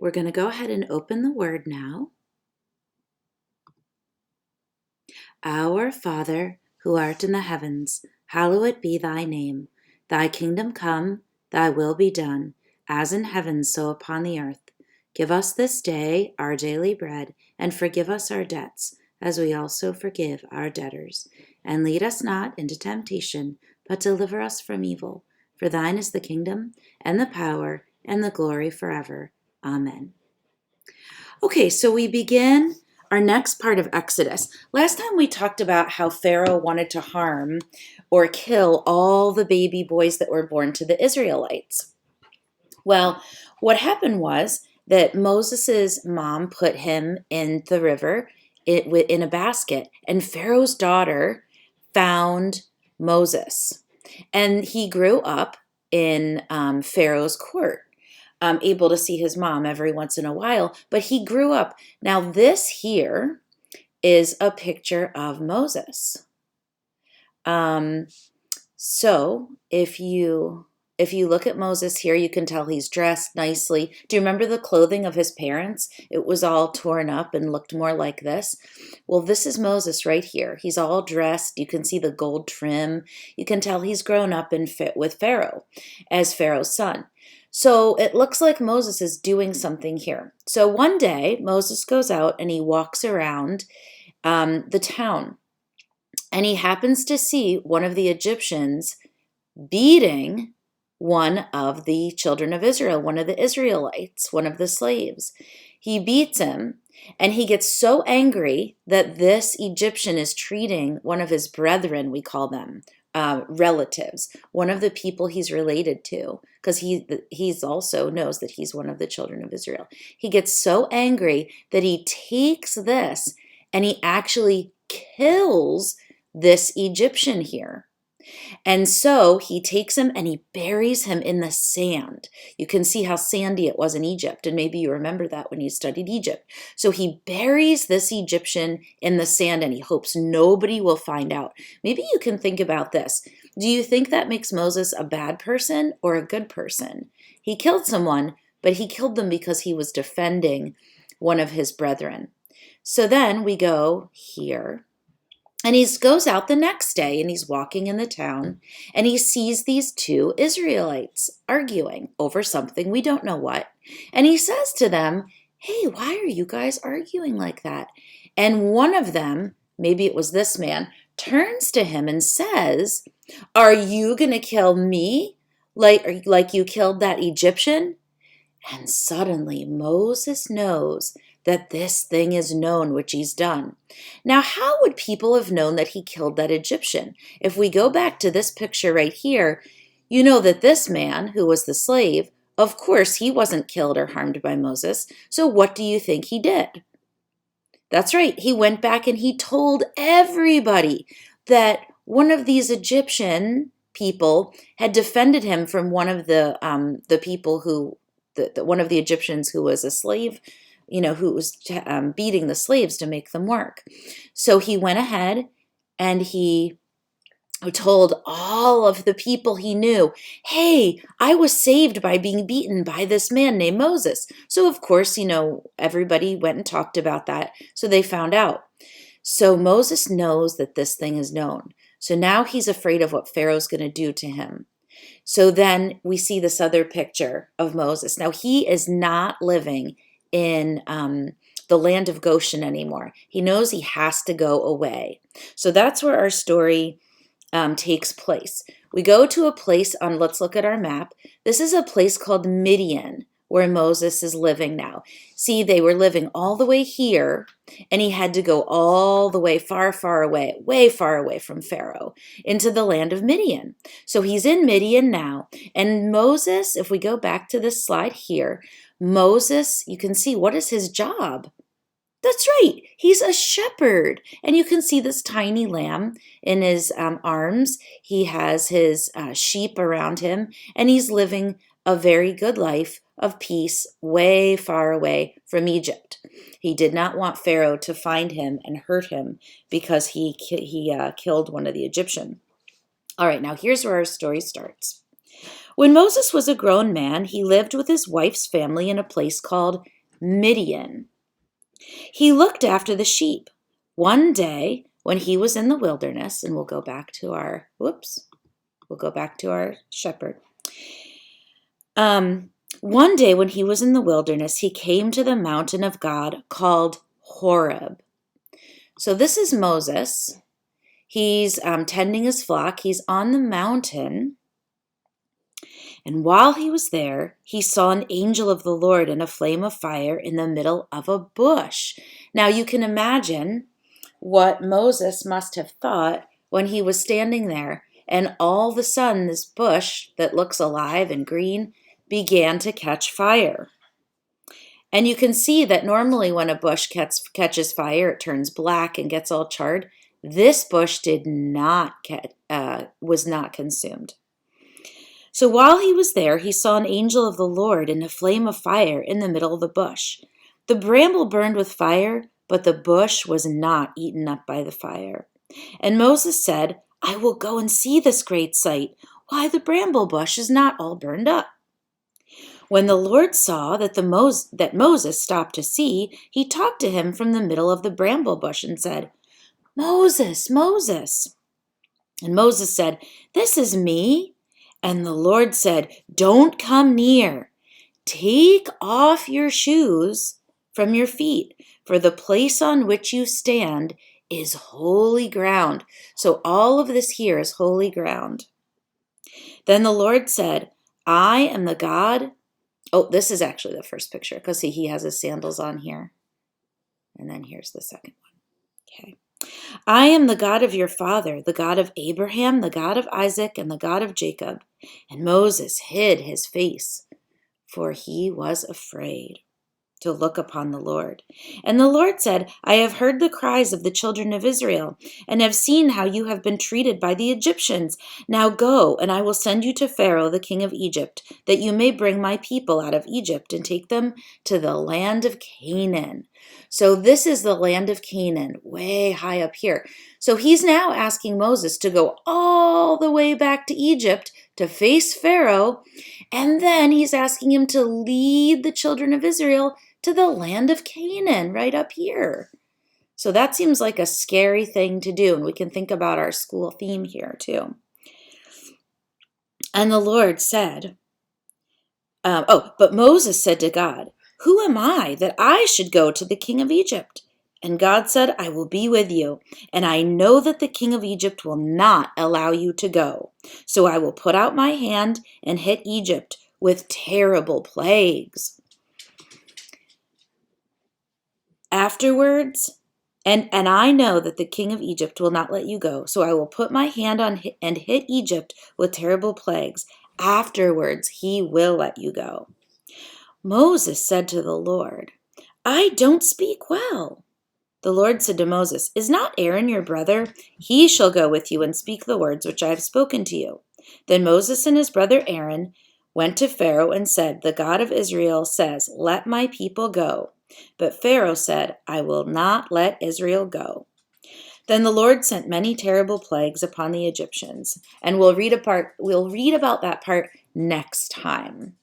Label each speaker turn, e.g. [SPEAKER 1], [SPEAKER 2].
[SPEAKER 1] We're going to go ahead and open the Word now. Our Father, who art in the heavens, hallowed be thy name. Thy kingdom come, thy will be done, as in heaven so upon the earth. Give us this day our daily bread, and forgive us our debts, as we also forgive our debtors. And lead us not into temptation, but deliver us from evil. For thine is the kingdom, and the power, and the glory forever. Amen. Okay, so we begin our next part of Exodus. Last time we talked about how Pharaoh wanted to harm or kill all the baby boys that were born to the Israelites. Well, what happened was that Moses' mom put him in the river in a basket, and Pharaoh's daughter found Moses. And he grew up in Pharaoh's court, able to see his mom every once in a while, but he grew up. Now, this here is a picture of Moses. So if you look at Moses here, you can tell he's dressed nicely. Do you remember the clothing of his parents? It was all torn up and looked more like this. Well, this is Moses right here. He's all dressed. You can see the gold trim. You can tell he's grown up and fit with Pharaoh as Pharaoh's son. So it looks like Moses is doing something here. So one day, Moses goes out and he walks around the town. And he happens to see one of the Egyptians beating one of the children of Israel, one of the Israelites, one of the slaves. He beats him, and he gets so angry that this Egyptian is treating one of his brethren, we call them, relatives, one of the people he's related to, because he's also knows that he's one of the children of Israel. He gets so angry that he takes this and he actually kills this Egyptian here. And so he takes him and he buries him in the sand. You can see how sandy it was in Egypt, and maybe you remember that when you studied Egypt. So he buries this Egyptian in the sand and he hopes nobody will find out. Maybe you can think about this. Do you think that makes Moses a bad person or a good person? He killed someone, but he killed them because he was defending one of his brethren. So then we go here. And he goes out the next day and he's walking in the town and he sees these two Israelites arguing over something, we don't know what. And he says to them, "Hey, why are you guys arguing like that?" And one of them, maybe it was this man, turns to him and says, "Are you going to kill me like you killed that Egyptian?" And suddenly Moses knows that this thing is known which he's done. Now, how would people have known that he killed that Egyptian? If we go back to this picture right here, you know that this man, who was the slave, of course he wasn't killed or harmed by Moses. So what do you think he did? That's right, he went back and he told everybody that one of these Egyptian people had defended him from one of the people who, one of the Egyptians who was a slave, who was beating the slaves to make them work. So he went ahead and he told all of the people he knew, "Hey, I was saved by being beaten by this man named Moses." So of course, everybody went and talked about that. So they found out. So Moses knows that this thing is known. So now he's afraid of what Pharaoh's going to do to him. So then we see this other picture of Moses. Now he is not living in the land of Goshen anymore. He knows he has to go away. So that's where our story takes place. We go to a place let's look at our map. This is a place called Midian, where Moses is living now. See, they were living all the way here, and he had to go all the way far, far away, way far away from Pharaoh, into the land of Midian. So he's in Midian now. And Moses, if we go back to this slide here, Moses, you can see, what is his job? That's right, he's a shepherd. And you can see this tiny lamb in his arms. He has his sheep around him, and he's living a very good life of peace way far away from Egypt. He did not want Pharaoh to find him and hurt him because he killed one of the Egyptians. All right, now here's where our story starts. When Moses was a grown man, he lived with his wife's family in a place called Midian. He looked after the sheep. One day, when he was in the wilderness, and we'll go back to our shepherd. One day when he was in the wilderness, he came to the mountain of God called Horeb. So this is Moses. He's tending his flock. He's on the mountain. And while he was there, he saw an angel of the Lord in a flame of fire in the middle of a bush. Now you can imagine what Moses must have thought when he was standing there, and all of a sudden this bush that looks alive and green began to catch fire. And you can see that normally when a bush catches fire, it turns black and gets all charred. This bush was not consumed. So while he was there, he saw an angel of the Lord in a flame of fire in the middle of the bush. The bramble burned with fire, but the bush was not eaten up by the fire. And Moses said, I will go and see this great sight, why the bramble bush is not all burned up. When the Lord saw that Moses stopped to see, he talked to him from the middle of the bramble bush and said, Moses, Moses. And Moses said, This is me. And the Lord said, Don't come near. Take off your shoes from your feet, for the place on which you stand is holy ground. So all of this here is holy ground. Then the Lord said, I am the God. Oh, this is actually the first picture, because see, he has his sandals on here. And then here's the second one. Okay. I am the God of your father, the God of Abraham, the God of Isaac, and the God of Jacob. And Moses hid his face, for he was afraid to look upon the Lord. And the Lord said, I have heard the cries of the children of Israel, and have seen how you have been treated by the Egyptians. Now go, and I will send you to Pharaoh, the king of Egypt, that you may bring my people out of Egypt and take them to the land of Canaan. So this is the land of Canaan, way high up here. So he's now asking Moses to go all the way back to Egypt to face Pharaoh, and then he's asking him to lead the children of Israel to the land of Canaan, right up here. So that seems like a scary thing to do, and we can think about our school theme here too. And the Lord said, but Moses said to God, Who am I that I should go to the king of Egypt? And God said, I will be with you, and I know that the king of Egypt will not allow you to go. So I will put out my hand and hit Egypt with terrible plagues. Afterwards, and I know that the king of Egypt will not let you go, so I will put my hand on and hit Egypt with terrible plagues. Afterwards, he will let you go. Moses said to the Lord, I don't speak well. The Lord said to Moses, Is not Aaron your brother? He shall go with you and speak the words which I have spoken to you. Then Moses and his brother Aaron went to Pharaoh and said, The God of Israel says, Let my people go. But Pharaoh said, I will not let Israel go. Then the Lord sent many terrible plagues upon the Egyptians, and we'll read about that part next time.